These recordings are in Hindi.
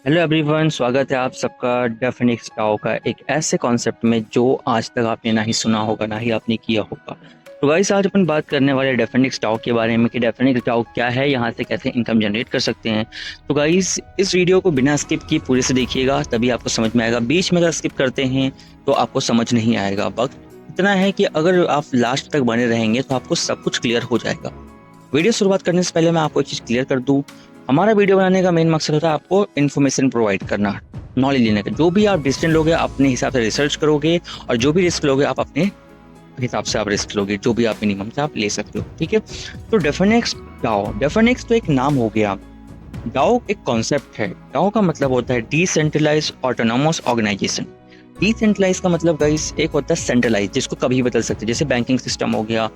हेलो एवरीवन, स्वागत है आप सबका डेफिनिक्स डाओ का एक ऐसे कॉन्सेप्ट में जो आज तक आपने ना ही सुना होगा ना ही आपने किया होगा। तो गाइस, आज अपन बात करने वाले डेफिनिक्स डाओ के बारे में कि डेफिनिक्स डाओ क्या है, यहाँ से कैसे इनकम जनरेट कर सकते हैं। तो गाइस, इस वीडियो को बिना स्किप किए पूरे से देखिएगा, तभी आपको समझ में आएगा। बीच में अगर स्किप करते हैं तो आपको समझ नहीं आएगा। वक्त इतना है कि अगर आप लास्ट तक बने रहेंगे तो आपको सब कुछ क्लियर हो जाएगा। वीडियो शुरुआत करने से पहले मैं आपको एक चीज़ क्लियर कर दूं। हमारा वीडियो बनाने का मेन मकसद होता है आपको इन्फॉर्मेशन प्रोवाइड करना, नॉलेज लेने का। जो भी आप डिसीजन लोगे अपने हिसाब से रिसर्च करोगे, और जो भी रिस्क लोगे आप अपने हिसाब से आप रिस्क लोगे। जो भी आप मिनिमम से आप ले सकते हो, ठीक है। तो डेफिनिक्स डाओ, डेफिनिक्स तो एक नाम हो गया। डाओ एक कॉन्सेप्ट है। डाओ का मतलब होता है डिसेंट्रलाइज ऑटोनोमस ऑर्गेनाइजेशन। डिसेंट्रलाइज का मतलब गाइस एक होता है सेंट्रलाइज, जिसको कभी बदल सकते हैं, जैसे बैंकिंग सिस्टम हो गया,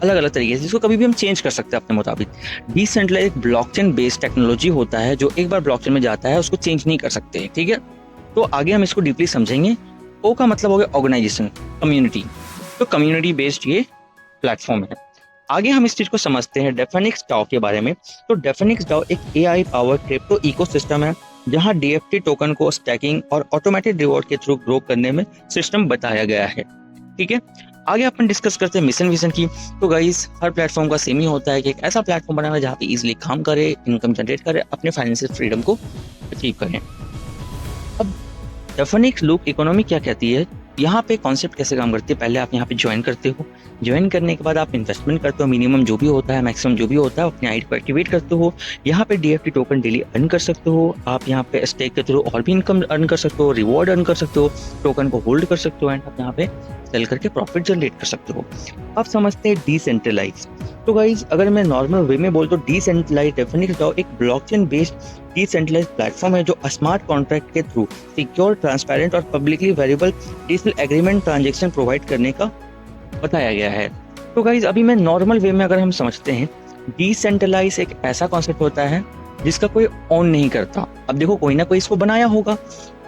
अलग अलग तरीके से जिसको कभी भी हम चेंज कर सकते हैं अपने मुताबिक। डिसेंट्रलाइज एक ब्लॉकचेन बेस्ड टेक्नोलॉजी होता है जो एक बार ब्लॉकचेन में जाता है उसको चेंज नहीं कर सकते, ठीक है। तो आगे हम इसको डीपली समझेंगे। ओ का मतलब हो गया ऑर्गेनाइजेशन, कम्युनिटी। तो कम्युनिटी बेस्ड ये प्लेटफॉर्म है। आगे हम इस चीज को समझते हैं डेफिनिक्स डाओ के बारे में। तो डेफिनिक्स डाओ एक एआई पावर क्रिप्टो इकोसिस्टम है जहां डीएफटी टोकन को स्टैकिंग और ऑटोमेटेड रिवॉर्ड के थ्रू ग्रो करने में सिस्टम बताया गया है, ठीक है। आगे अपन डिस्कस करते हैं मिशन विजन की। तो गाइस, हर प्लेटफॉर्म का सेम ही होता है कि एक ऐसा प्लेटफॉर्म बनाना जहाँ पे इजीली काम करे, इनकम जनरेट करे, अपने फाइनेंशियल फ्रीडम को अचीव करें। अब डेफिनिक्स लूप इकोनॉमी क्या कहती है, यहाँ पे कॉन्सेप्ट कैसे काम करती है। पहले आप यहाँ पे ज्वाइन करते हो, ज्वाइन करने के बाद आप इन्वेस्टमेंट करते हो, मिनिमम जो भी होता है, मैक्सिमम जो भी होता है, अपने आईडी को एक्टिवेट करते हो। यहाँ पे डीएफटी टोकन डेली अर्न कर सकते हो। आप यहाँ पे स्टेक के थ्रू और भी इनकम अर्न कर सकते हो, रिवॉर्ड अर्न कर सकते हो, टोकन को होल्ड कर सकते हो, एंड आप यहाँ पे सेल करके प्रॉफिट जनरेट कर सकते हो। अब समझते हैं डिसेंट्रलाइज। तो गाइज, अगर मैं नॉर्मल वे में बोल तो डिसेंट्रलाइज डेफिनिक्स डाओ एक ब्लॉकचेन बेस्ड डिसेंट्रलाइज प्लेटफॉर्म है जो स्मार्ट कॉन्ट्रैक्ट के थ्रू सिक्योर, ट्रांसपेरेंट और publicly variable digital agreement transaction provide करने का बताया गया है। तो गाइज, अभी मैं नॉर्मल वे में अगर हम समझते हैं, डिसेंट्रलाइज एक ऐसा कॉन्सेप्ट होता है जिसका कोई ओन नहीं करता। अब देखो, कोई ना कोई इसको बनाया होगा,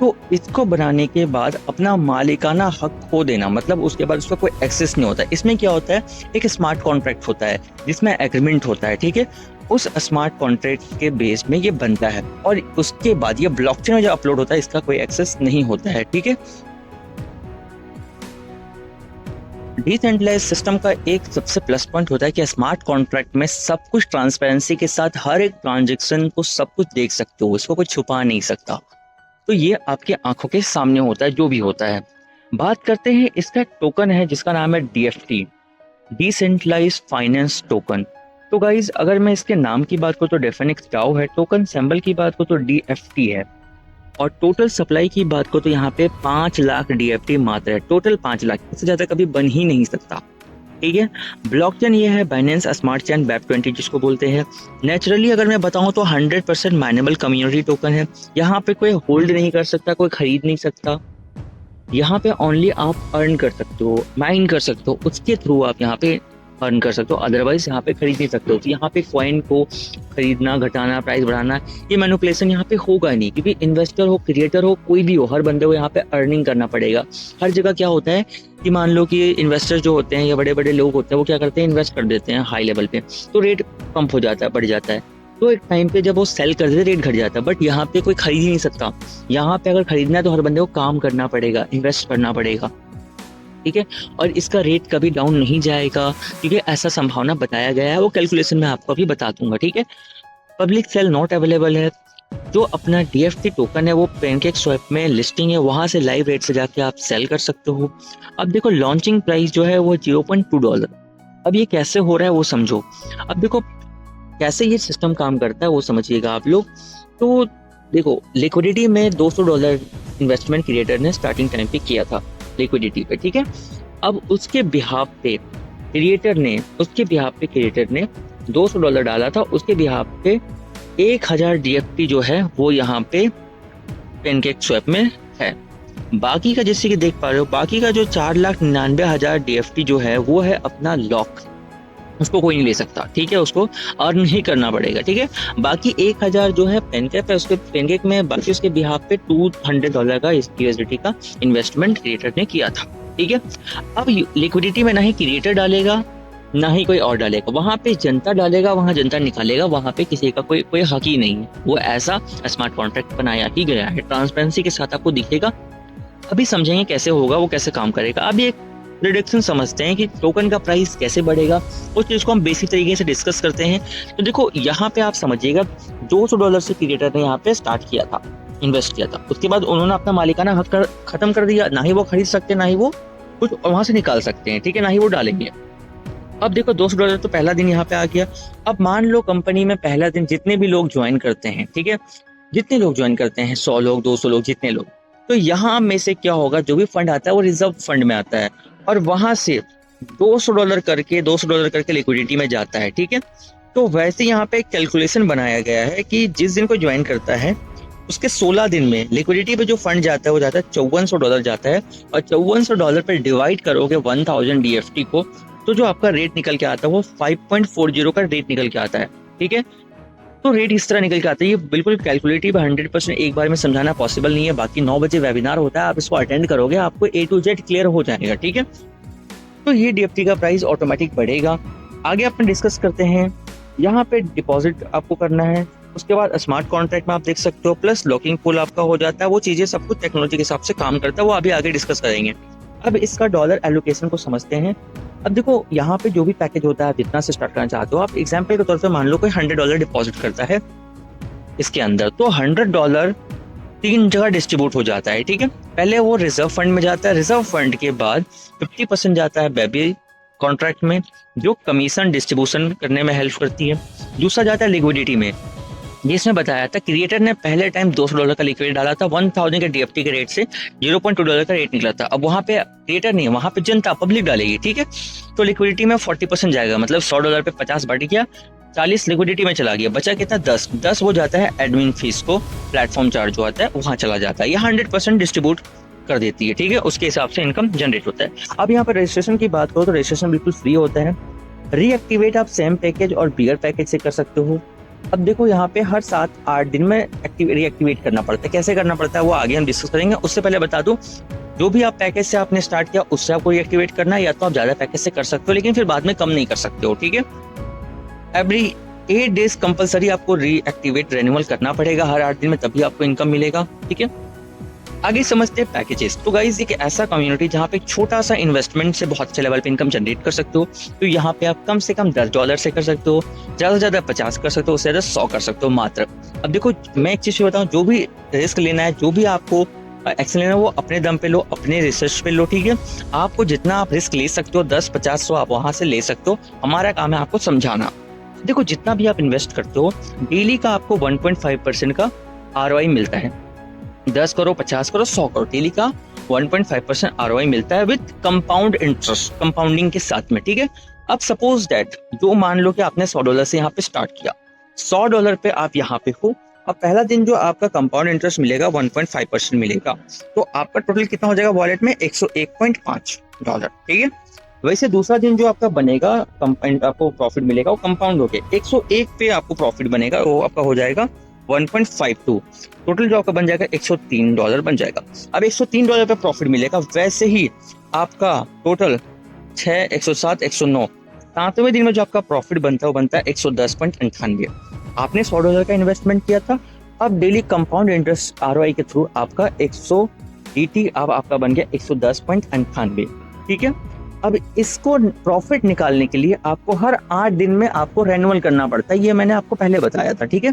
तो इसको बनाने के बाद अपना मालिकाना हक खो देना, मतलब उसके बाद उसका कोई एक्सेस नहीं होता। इसमें क्या होता है, एक स्मार्ट कॉन्ट्रैक्ट होता है जिसमें एग्रीमेंट होता है, ठीक है। उस स्मार्ट कॉन्ट्रैक्ट के बेस में ये बनता है और उसके बाद ये ब्लॉकचेन में जो अपलोड होता है इसका कोई एक्सेस नहीं होता है, ठीक है। डिसेंट्रलाइज सिस्टम का एक सबसे प्लस पॉइंट होता है कि स्मार्ट कॉन्ट्रैक्ट में सब कुछ ट्रांसपेरेंसी के साथ हर एक ट्रांजैक्शन को सब कुछ देख सकते हो, इसको कोई छुपा नहीं सकता। तो ये आपके आंखों के सामने होता है जो भी होता है। बात करते हैं, इसका टोकन है जिसका नाम है डीएफटी, डिसेंट्रलाइज फाइनेंस टोकन। तो गाइज, अगर मैं इसके नाम की बात करूँ तो डेफिनिक्स डाओ है, टोकन सिंबल की बात करूँ तो डीएफटी है, और टोटल सप्लाई की बात करो तो यहाँ पे 5 लाख डीएफटी मात्र है। टोटल 5 लाख, इससे ज्यादा कभी बन ही नहीं सकता, ठीक है। ब्लॉकचेन ये है बाइनेंस स्मार्ट चेन वेब20 जिसको बोलते हैं। नेचुरली अगर मैं बताऊं तो 100% माइनेबल कम्युनिटी टोकन है। यहाँ पे कोई होल्ड नहीं कर सकता, कोई खरीद नहीं सकता। यहाँ पे ओनली आप अर्न कर सकते हो, माइन कर सकते हो, उसके थ्रू आप यहाँ पे अर्न कर सकते हो। अदरवाइज यहाँ पे खरीद नहीं सकते हो। तो यहाँ पे कॉइन को खरीदना, घटाना, प्राइस बढ़ाना, ये मैनिपुलेशन यहाँ पे होगा नहीं, क्योंकि इन्वेस्टर हो, क्रिएटर हो, कोई भी हो, हर बंदे को यहाँ पे अर्निंग करना पड़ेगा। हर जगह क्या होता है कि मान लो कि इन्वेस्टर जो होते हैं या बड़े बड़े लोग होते हैं, वो क्या करते हैं, इन्वेस्ट कर देते हैं हाई लेवल पे, तो रेट पंप हो जाता है, बढ़ जाता है। तो एक टाइम पे जब वो सेल कर देते रेट घट जाता है। बट यहाँ पे कोई खरीद ही नहीं सकता। यहाँ पे अगर खरीदना है तो हर बंदे को काम करना पड़ेगा, इन्वेस्ट करना पड़ेगा, ठीक है। और इसका रेट कभी डाउन नहीं जाएगा, क्योंकि ऐसा संभावना बताया गया है, वो कैलकुलेशन में आपको अभी बता दूंगा, ठीक है। पब्लिक सेल नॉट अवेलेबल है। जो अपना डीएफटी टोकन है वो पैनकेक स्वैप में लिस्टिंग है, वहां से लाइव रेट से जाके आप सेल कर सकते हो। अब देखो, लॉन्चिंग प्राइस जो है वो $0.2। अब ये कैसे हो रहा है वो समझो। अब देखो कैसे ये सिस्टम काम करता है वो समझिएगा आप लोग। तो देखो, लिक्विडिटी में $200 इन्वेस्टमेंट क्रिएटर ने स्टार्टिंग टाइम पे किया था लिक्विडिटी पे, ठीक है। अब उसके बिहाफ पे क्रिएटर ने $200 डाला था। उसके बिहाफ पे 1000 डीएफटी जो है वो यहाँ पे पैनकेक स्वैप में है। बाकी का जैसे कि देख पा रहे हो, बाकी का जो 4,99,000 डीएफटी जो है वो है अपना लॉक, उसको कोई नहीं ले सकता, ठीक है। उसको अर्न ही करना पड़ेगा, ठीक है। बाकी 1000 जो है पैनकेक है, उसके पैनकेक में बाकी उसके बिहाफ पे $200 का यूएसडीटी का इन्वेस्टमेंट क्रिएटर ने किया था, ठीक है। अब लिक्विडिटी में ना ही क्रिएटर डालेगा ना ही कोई और डालेगा। वहाँ पे जनता डालेगा, वहाँ जनता निकालेगा, वहाँ पे किसी का कोई कोई हक ही नहीं है। वो ऐसा स्मार्ट कॉन्ट्रैक्ट बनाया ही गया है, ट्रांसपेरेंसी के साथ आपको दिखेगा। अभी समझेंगे कैसे होगा, वो कैसे काम करेगा। अभी एक प्रिडिक्शन समझते हैं कि टोकन का प्राइस कैसे बढ़ेगा, उस चीज़ को हम बेसिक तरीके से डिस्कस करते हैं। तो देखो यहाँ पे आप समझिएगा, $200 से क्रिएटर ने यहाँ पे स्टार्ट किया था, इन्वेस्ट किया था। उसके बाद उन्होंने अपना मालिकाना हक खत्म कर दिया, ना ही वो खरीद सकते, ना ही वो कुछ वहां से निकाल सकते हैं, ठीक है, ना ही वो डालेंगे। अब देखो $200 तो पहला दिन यहाँ पे आ गया। अब मान लो कंपनी में पहला दिन जितने भी लोग ज्वाइन करते हैं, ठीक है, जितने लोग ज्वाइन करते हैं, 100 लोग, 200 लोग, जितने लोग, तो यहाँ में से क्या होगा, जो भी फंड आता है वो रिजर्व फंड में आता है और वहां से $200 करके लिक्विडिटी में जाता है, ठीक है। तो वैसे यहाँ पे एक कैलकुलेशन बनाया गया है कि जिस दिन को ज्वाइन करता है उसके 16 दिन में लिक्विडिटी पे जो फंड जाता है वो जाता है $5400 जाता है, और $5400 पे डिवाइड करोगे 1000 DFT को, तो जो आपका रेट निकल के आता है वो 5.40 का रेट निकल के आता है, ठीक है। तो रेट इस तरह निकल के आता है। ये बिल्कुल कैलकुलेटिव 100% एक बार में समझाना पॉसिबल नहीं है। बाकी 9 बजे वेबिनार होता है, आप इसको अटेंड करोगे, आपको A to Z क्लियर हो जाएगा, ठीक है। तो ये DFT का प्राइस ऑटोमेटिक बढ़ेगा। आगे अपन डिस्कस करते हैं। यहाँ पे डिपॉजिट आपको करना है, उसके बाद स्मार्ट कॉन्ट्रैक्ट में आप देख सकते हो, प्लस लॉकिंग पूल आपका हो जाता है। वो चीजें सब कुछ टेक्नोलॉजी के हिसाब से काम करता है, वो अभी आगे डिस्कस करेंगे। अब इसका डॉलर एलोकेशन को समझते हैं। अब देखो यहाँ पे जो भी पैकेज होता है, जितना से स्टार्ट करना चाहते हो आप, एग्जाम्पल के तौर पे मान लो कोई $100 डिपॉजिट करता है इसके अंदर, तो $100 3 जगह डिस्ट्रीब्यूट हो जाता है, ठीक है। पहले वो रिजर्व फंड में जाता है, रिजर्व फंड के बाद 50% जाता है बेबी कॉन्ट्रैक्ट में, जो कमीशन डिस्ट्रीब्यूशन करने में हेल्प करती है। दूसरा जाता है लिक्विडिटी में, जिसमें बताया था क्रिएटर ने पहले टाइम $200 का लिक्विड डाला था, 1000 के DFT के रेट से $0.2 का रेट निकला था। अब वहाँ पे क्रिएटर नहीं, वहाँ पे जनता पब्लिक डालेगी, ठीक है। तो लिक्विडिटी में 40% जाएगा, मतलब $100 पे 50 बढ़ गया, 40 लिक्विडिटी में चला गया, बचा कितना 10 वो जाता है एडमिन फीस को, प्लेटफॉर्म चार्ज जो आता है वहाँ चला जाता है। ये 100% डिस्ट्रीब्यूट कर देती है, ठीक है। उसके हिसाब से इनकम जनरेट होता है। अब यहाँ पर रजिस्ट्रेशन की बात करो तो रजिस्ट्रेशन बिल्कुल फ्री होता है। रीएक्टिवेट आप सेम पैकेज और बिगर पैकेज से कर सकते हो। अब देखो यहाँ पे हर 7-8 दिन में रीएक्टिवेट करना पड़ता है। कैसे करना पड़ता है वो आगे हम डिस्कस करेंगे। उससे पहले बता दूं, जो भी आप पैकेज से आपने स्टार्ट किया उससे आपको रीएक्टिवेट करना है, या तो आप ज्यादा पैकेज से कर सकते हो, लेकिन फिर बाद में कम नहीं कर सकते हो, ठीक है। एवरी 8 डेज कंपलसरी आपको रीएक्टिवेट रेन्यूअल करना पड़ेगा, हर 8 दिन में, तभी आपको इनकम मिलेगा, ठीक है। आगे समझते हैं पैकेजेस। तो गाइस एक ऐसा कम्युनिटी जहाँ पे एक छोटा सा इन्वेस्टमेंट से बहुत अच्छे लेवल पे इनकम जनरेट कर सकते हो। तो यहाँ पे आप कम से कम $10 से कर सकते हो, ज्यादा से ज्यादा 50 कर सकते हो, उससे ज्यादा 100 कर सकते हो मात्र। अब देखो मैं एक चीज बताऊँ, जो भी रिस्क लेना है, जो भी आपको एक्शन लेना है, वो अपने दम पे लो, अपने रिसर्च पे लो, ठीक है। आपको जितना आप रिस्क ले सकते हो, 10, 50, 100 आप वहां से ले सकते हो। हमारा काम है आपको समझाना। देखो जितना भी आप इन्वेस्ट करते हो, डेली का आपको 1.5% का ROI मिलता है। 10 करो, 50 करो, 100 करो, डेली का 1.5% ROI मिलता है विद कंपाउंड इंटरेस्ट, कंपाउंडिंग के साथ में, ठीक है। अब सपोज दैट जो मान लो कि आपने $100 से यहाँ पे स्टार्ट किया, $100 पे आप यहाँ पे हो। अब पहला दिन जो आपका कंपाउंड इंटरेस्ट मिलेगा 1.5% मिलेगा, तो आपका टोटल कितना हो जाएगा वॉलेट में, $101.5, ठीक है। वैसे दूसरा दिन जो आपका बनेगा, आपको प्रॉफिट मिलेगा, वो कंपाउंड हो गया 101 पे आपको प्रॉफिट बनेगा, वो आपका हो जाएगा 1.52। टोटल जो आपका बन जाएगा $103 बन जाएगा। अब $103 पे प्रॉफिट मिलेगा। वैसे ही आपका टोटल 6, 107, 109, 7वें दिन में जो आपका प्रॉफिट बनता है वो बनता है 110.98। आपने $100 का इन्वेस्टमेंट किया था, अब डेली कंपाउंड इंटरेस्ट ROI के थ्रू आपका 100 DT अब आपका बन गया 110.98, ठीक है। अब इसको प्रॉफिट निकालने के लिए आपको हर 8 दिन में आपको रेन्युअल करना पड़ता है, ये मैंने आपको पहले बताया था, ठीक है।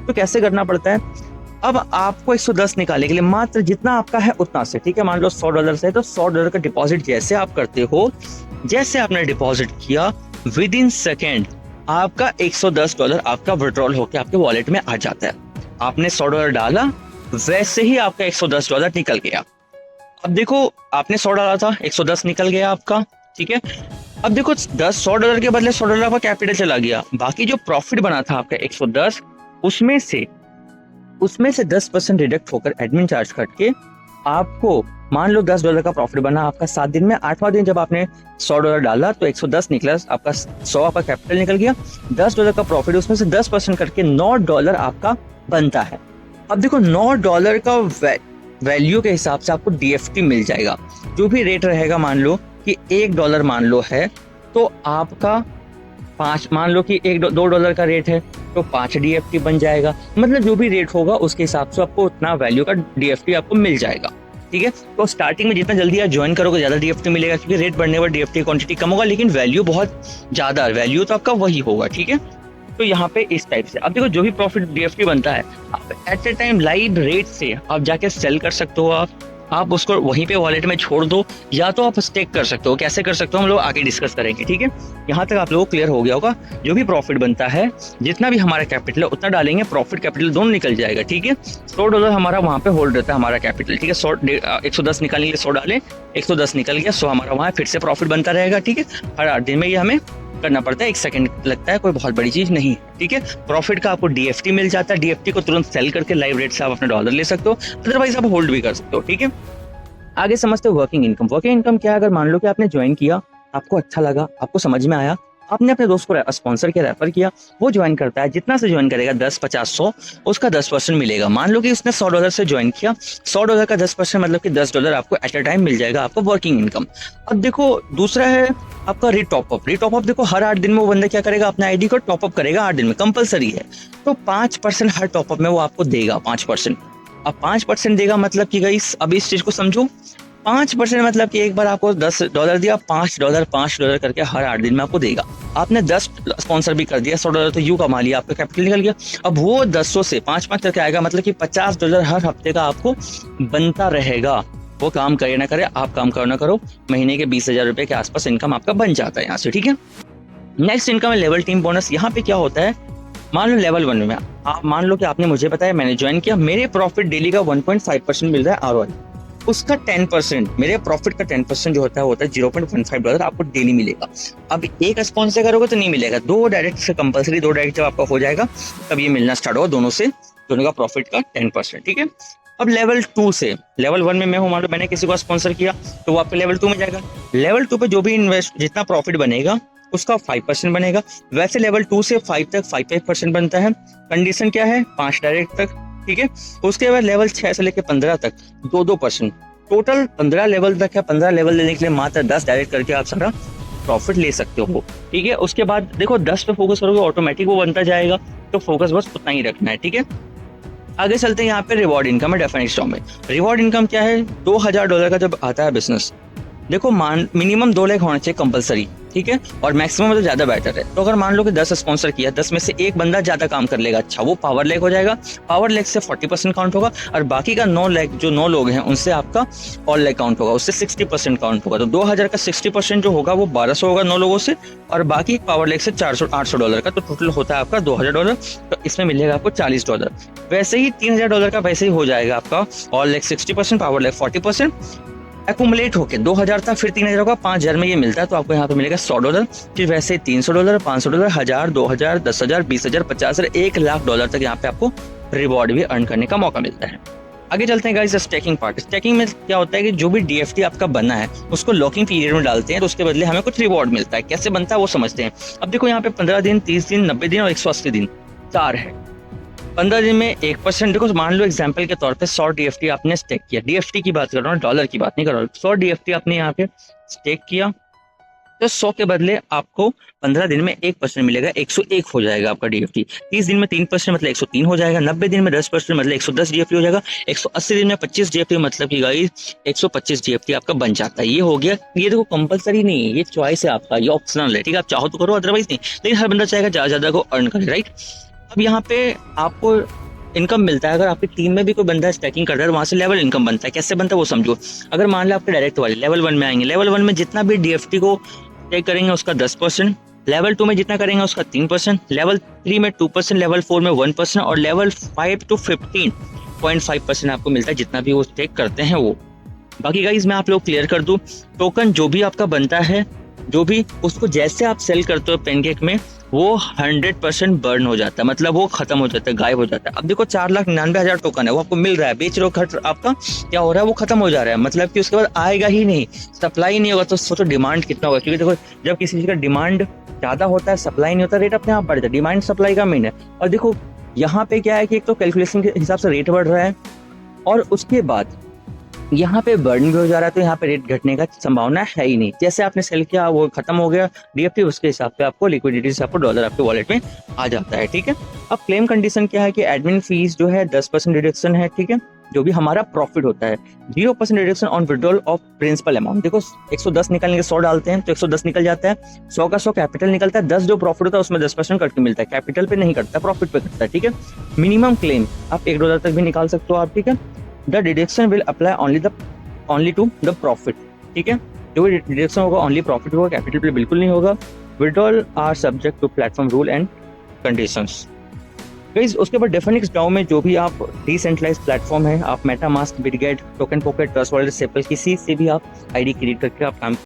तो कैसे करना पड़ता है, अब आपको 110 निकालने के लिए मात्र जितना आपका है उतना से, ठीक है। मान लो $100 है तो $100 का डिपॉजिट जैसे आप करते हो, जैसे आपने डिपॉजिट किया, विद इन सेकेंड आपका $110 आपका विड्रॉल होकर आपके वॉलेट में आ जाता है। आपने $100 डाला, वैसे ही आपका $110 निकल गया। अब देखो आपने 100 डाला था, 110 निकल गया आपका, ठीक है। अब देखो $100 के बदले $100 का कैपिटल चला गया, बाकी जो प्रॉफिट बना था आपका 110, उसमें से 10% डिडक्ट होकर एडमिन चार्ज कट के आपको मान लो $10 का प्रॉफिट बना आपका 7 दिन में। 8वां दिन जब आपने $100 डाला तो 110 निकला, आपका 100 आपका कैपिटल निकल गया, $10 का प्रॉफिट, उसमें से 10% करके $9 आपका बनता है। अब देखो $9 का वैल्यू के हिसाब से आपको DFT मिल जाएगा। जो भी रेट रहेगा, मान लो कि $1 मान लो है, तो आपका 5 मान लो कि $2 का रेट है तो 5 DFT बन जाएगा। मतलब जो भी रेट होगा उसके हिसाब से आपको उतना वैल्यू का DFT आपको मिल जाएगा। ठीक है, तो स्टार्टिंग में जितना जल्दी आप ज्वाइन करोगे ज़्यादा DFT मिलेगा, क्योंकि रेट बढ़ने पर DFT क्वांटिटी कम होगा, लेकिन वैल्यू बहुत ज़्यादा, वैल्यू तो आपका वही होगा। ठीक है, तो यहाँ पे इस टाइप से अब देखो जो भी प्रॉफिट DFT बनता है आप at a time live rate से आप जाके सेल कर सकते हो। आप उसको वहीं पे वॉलेट में छोड़ दो, या तो आप स्टेक कर सकते हो। कैसे कर सकते हो हम लोग आगे डिस्कस करेंगे। ठीक है, यहाँ तक आप लोगों को क्लियर हो गया होगा। जो भी प्रॉफिट बनता है, जितना भी हमारा कैपिटल है उतना डालेंगे, प्रॉफिट कैपिटल दोनों निकल जाएगा। ठीक है, $100 हमारा वहाँ पे होल्ड रहता है हमारा कैपिटल। ठीक है, 110 निकालने के लिए 100 डाले, 110 निकल गया, 100 हमारा वहाँ फिर से प्रॉफिट बनता रहेगा। ठीक है, हर 8 दिन में ये हमें करना पड़ता है, 1 सेकंड लगता है, कोई बहुत बड़ी चीज नहीं। ठीक है, प्रॉफिट का आपको DFT मिल जाता है, DFT को तुरंत सेल करके लाइव रेट से आप अपने डॉलर ले सकते हो, अदरवाइज आप होल्ड भी कर सकते हो। ठीक है, आगे समझते हो वर्किंग इनकम। वर्किंग इनकम क्या है? अगर मान लो कि आपने ज्वाइन किया, आपको अच्छा लगा, आपको समझ में आया, आपने अपने दोस्त को स्पॉन्सर किया, रेफर किया, वो ज्वाइन करता है, जितना से ज्वाइन करेगा 10, 50, 100 उसका 10% मिलेगा। मान लो कि उसने $100 से ज्वाइन किया, $100 का 10% मतलब कि $10 आपको एट अ टाइम मिल जाएगा, आपको वर्किंग इनकम। अब देखो दूसरा है आपका रीटॉपअप। रीटॉपअप देखो हर 8 दिन में वो बंदा क्या करेगा, अपना ID को टॉपअप करेगा, 8 दिन में कंपलसरी है, तो 5% हर टॉपअप में वो आपको देगा, 5%। अब 5% देगा मतलब कि गाइस अब इस चीज को समझो, 5% मतलब कि एक बार आपको $10 दिया, $5 करके हर 8 दिन में आपको देगा। आपने 10 स्पॉन्सर भी कर दिया, $100 तो यू कमा लिया, आपका कैपिटल निकल गया। अब वो 10 से 5 करके आएगा, मतलब कि $50 हर हफ्ते का आपको बनता रहेगा। वो काम करे ना करे, आप काम करो ना करो, महीने के 20,000 रुपए के आसपास इनकम आपका बन जाता है यहाँ से। ठीक है, नेक्स्ट इनकम है लेवल टीम बोनस। यहाँ पे क्या होता है, मान लो लेवल 1 में आप मान लो कि आपने मुझे बताया, मैंने ज्वाइन किया, मेरे प्रॉफिट डेली का 1.5% मिल रहा है ROI, उसका 10%, मेरे प्रॉफिट का 10% जो होता है $0.15 आपको डेली मिलेगा। अब एक स्पॉन्सर करोगे तो नहीं मिलेगा, 2 डायरेक्ट से कंपलसरी, 2 डायरेक्ट जब आपका हो जाएगा तब ये मिलना स्टार्ट होगा, दोनों का प्रॉफिट का 10%। ठीक है, अब लेवल 2 से, लेवल 1 में मैं हूँ, मान लो मैंने किसी को स्पॉन्सर किया तो वो आपके लेवल 2 में जाएगा। लेवल 2 पे जो भी इन्वेस्ट जितना प्रॉफिट बनेगा उसका 5% बनेगा। वैसे लेवल 2 से 5 तक 5% बनता है। कंडीशन क्या है, 5 डायरेक्ट तक। ठीक है, उसके बाद लेवल 6 से लेकर 15 तक 2%। टोटल 15 लेवल तक है। 15 लेवल लेने के लिए मात्र 10 डायरेक्ट करके आप सारा प्रॉफिट ले सकते हो। ठीक है, उसके बाद देखो 10 पे फोकस करोगे ऑटोमेटिक वो बनता जाएगा, तो फोकस बस उतना ही रखना है। ठीक है, आगे चलते हैं। यहाँ पे रिवॉर्ड इनकम है डेफिनेट स्टॉक में। रिवॉर्ड इनकम क्या है, $2,000 का जब आता है बिजनेस, देखो मिनिमम 2 लाख होना चाहिए कंपलसरी। ठीक है, और मैक्सिमम तो ज्यादा बेटर है। तो अगर मान लो कि 10 स्पॉन्सर किया, 10 में से एक बंदा ज्यादा काम कर लेगा, अच्छा वो पावर लेग हो जाएगा, पावर लेग से 40% काउंट होगा, और बाकी का 9 लाख जो 9 लोग हैं उनसे आपका ऑल लेग काउंट होगा, उससे 60% काउंट होगा। तो 2000 का 60% जो होगा वो 1200 होगा 9 लोगों से, और बाकी पावर लेग से $800 का, तो टोटल होता है आपका $2000। तो इसमें मिलेगा आपको $40। वैसे ही $3000 का वैसे ही हो जाएगा आपका, all leg 60%, power leg 40%, accumulate होके 2000 था, फिर 3000 होगा, 5000 में ये मिलता है, तो आपको यहाँ पे मिलेगा $100। फिर वैसे $300, $500, 1000, 2000, 10,000, 20,000, 50,000, $1,00,000 तक यहाँ पे आपको रिवॉर्ड भी अर्न करने का मौका मिलता है। आगे चलते हैं गाइस स्टेकिंग पार्ट। स्टेकिंग में क्या होता है कि जो भी DFT आपका बना है उसको लॉकिंग पीरियड में डालते हैं, तो उसके बदले हमें कुछ रिवॉर्ड मिलता है। कैसे बनता है वो समझते हैं। अब देखो यहाँ पे 15 दिन, 30 दिन, 90 दिन और 180 दिन 4 है। 15 दिन में 1%, देखो मान लो एग्जांपल के तौर पे 100 DFT आपने स्टेक किया, DFT की बात कर रहा हूँ, डॉलर की बात नहीं कर रहा हूँ। 100 DFT आपने यहाँ पे स्टेक किया, तो 100 के बदले आपको 15 दिन में 1% मिलेगा, 101 हो जाएगा आपका DFT। 30 दिन में 3% मतलब 103 हो जाएगा, 90 दिन में 10% मतलब 110 DFT हो जाएगा, 180 दिन में 25 DFT मतलब कि गाइस 125 DFT आपका बन जाता है। ये हो गया। ये देखो कंपलसरी नहीं है, ये चॉइस है आपका, ये ऑप्शनल है। ठीक है, आप चाहो तो करो, अदरवाइज नहीं, लेकिन हर बंदा चाहेगा ज्यादा को अर्न करे, राइट। अब यहाँ पे आपको इनकम मिलता है, अगर आपकी टीम में भी कोई बंदा स्टैकिंग करता है तो वहां से लेवल इनकम बनता है। कैसे बनता है वो समझो। अगर मान लो आपके डायरेक्ट वाले लेवल 1 में आएंगे, लेवल 1 में जितना भी DFT को स्टेक करेंगे उसका 10%, लेवल 2 में जितना करेंगे उसका 3%, लेवल 3 में 2%, लेवल 4 में 1%, और लेवल 5 to 15.5% आपको मिलता है जितना भी वो स्टेक करते हैं वो। बाकी गाइज मैं आप लोग क्लियर कर दूं, टोकन जो भी आपका बनता है, जो भी उसको जैसे आप सेल करते हो पेनकेक में, वो 100% बर्न हो जाता है, मतलब वो खत्म हो जाता है, गायब हो जाता है। अब देखो 4,99,000 टोकन है, वो आपको मिल रहा है, बेच रहे हो, खर्च आपका क्या हो रहा है, वो खत्म हो जा रहा है, मतलब कि उसके बाद आएगा ही नहीं, सप्लाई नहीं होगा, तो सोचो डिमांड कितना होगा। क्योंकि देखो जब किसी चीज का डिमांड ज्यादा होता है, सप्लाई नहीं होता, रेट अपने आप बढ़ जाता है। डिमांड सप्लाई का मेन है। और देखो यहाँ पे क्या है कि एक तो कैलकुलेशन के हिसाब से रेट बढ़ रहा है, और उसके बाद यहाँ पे बर्न भी हो जा रहा है, तो यहाँ पे रेट घटने का संभावना है ही नहीं। जैसे आपने सेल किया वो खत्म हो गया डीएफटी, उसके हिसाब से आपको लिक्विडिटी से आपको डॉलर आपके वॉलेट में आ जाता है। ठीक है, अब क्लेम कंडीशन क्या है कि एडमिन फीस जो है 10% डिडक्शन है। ठीक है, जो भी हमारा प्रॉफिट होता है, 0% deduction on withdrawal of principal amount. देखो 110 निकालने के 100 डालते हैं तो 110 निकल जाता है, 100 का 100 कैपिटल निकलता है, 10 जो प्रॉफिट होता है उसमें 10% कट के मिलता है, कैपिटल पे नहीं कटता, प्रॉफिट पे कटता है। ठीक है, मिनिमम क्लेम आप $1 तक भी निकाल सकते हो आप। ठीक है, the deduction will apply only to the profit. ठीक है, जो भी डिडक्शन होगा ओनली प्रॉफिट होगा, कैपिटल पे बिल्कुल नहीं होगा। Withdrawal are subject to platform rule and conditions. Guys उसके बाद डेफिनिक्स डाओ में जो भी आप डिसेंट्रलाइज प्लेटफॉर्म है, आप MetaMask, Bitget, token pocket, trust wallet, sepal, किसी से भी आप आईडी क्रिएट करके आप काम